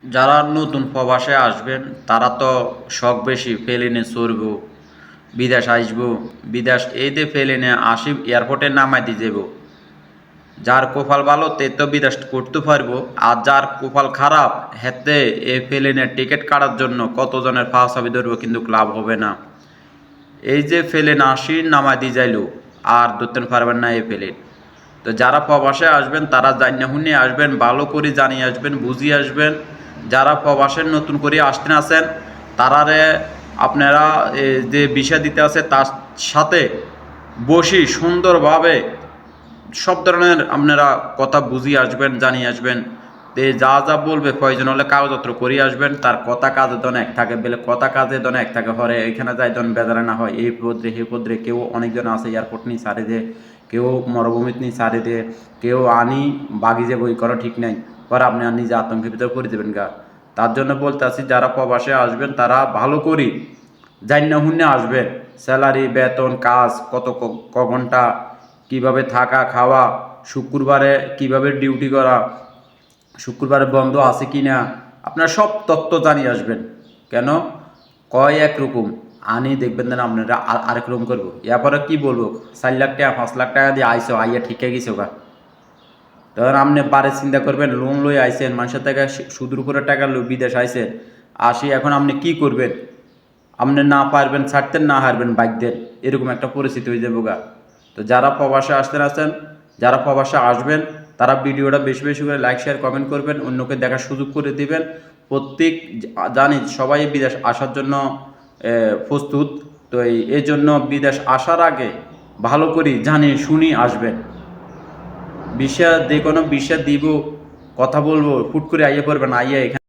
যারা নতুন প্রবাসে আসবেন তারা তো শখ বেশি প্লেনে চড়ব, বিদেশ আসবো, বিদেশ এই যে প্লেনে আসি এয়ারপোর্টে নামাই দিয়ে যাব। যার কপাল ভালো তে তো বিদেশ করতে পারবো, আর যার কপাল খারাপ হেতে এই প্লেনের টিকিট কাটার জন্য কতজনের ফাঁস চাবি ধরবো, কিন্তু লাভ হবে না। এই যে প্লেন আসি নামাই দিয়ে যাইলো আর ধরতে পারবেন না এই প্লেন। তো যারা প্রবাসে আসবেন তারা জানিয়ে শুনে আসবেন, ভালো করে জানিয়ে আসবেন, বুঝিয়ে আসবেন। যারা প্রবাসের নতুন করে আসতে আছেন তারারে আপনারা যে বিষয় দিতে আছে তার সাথে বসি সুন্দরভাবে সব ধরনের আপনারা কথা বুঝিয়ে আসবেন, জানিয়ে আসবেন। তে যা যা বলবে প্রয়োজন হলে কাগজপত্র করিয়ে আসবেন। তার কথা কাজে দন এক থাকে বেলে কথা কাজে দন এক থাকে হরে এখানে যাই দন বেজারে না হয়। এই পদ্রে হে পদ্রে কেউ অনেকজন আছে এয়ারপোর্ট নিয়ে সারি দে, কেউ মরুভূমিত নিয়ে সারি দে, কেউ আনি বাগি যে বই করা ঠিক নাই, পরে আপনি আর নিজে আতঙ্কের ভিতরে করে দেবেন গা। তার জন্য বলতে আছি যারা প্রবাসে আসবেন তারা ভালো করি জান্য হুন্যে আসবেন। স্যালারি, বেতন, কাজ কত ক ঘন্টা, কিভাবে থাকা খাওয়া, শুক্রবারে কিভাবে ডিউটি করা, শুক্রবারে বন্ধ আছে কি না, আপনারা সব তথ্য জানিয়ে আসবেন। কেন কয় একরকম আনি দেখবেন না আপনারা আরেক রকম করবো। এরপরে কি বলবো, 4 লাখ টাকা 5 লাখ টাকা দিয়ে আইসো আইয়া ঠিক গেছো গা। তখন আপনি বারে চিন্তা করবেন লোন লই আইসেন মানুষের থেকে সুদের উপরে টাকা লই বিদেশ আইসেন আসি, এখন আপনি কি করবেন? আপনি না পারবেন ছাড়তেন, না হারবেন বাইকদের, এরকম একটা পরিস্থিতি হয়ে যাবো গা। তো যারা প্রবাসে আসতে আছেন, যারা প্রবাসে আসবেন তারা ভিডিওটা বেশি বেশি করে লাইক শেয়ার কমেন্ট করবেন, অন্যকে দেখার সুযোগ করে দিবেন। প্রত্যেক জানি সবাই বিদেশ আসার জন্য প্রস্তুত। তো এই জন্য বিদেশ আসার আগে ভালো করে জানি শুনি আসবেন। বিষয় যে কোনো বিষয় দিব, কথা বলবো, ফুট করে আইয়ে পড়বেন, আইয়া এখানে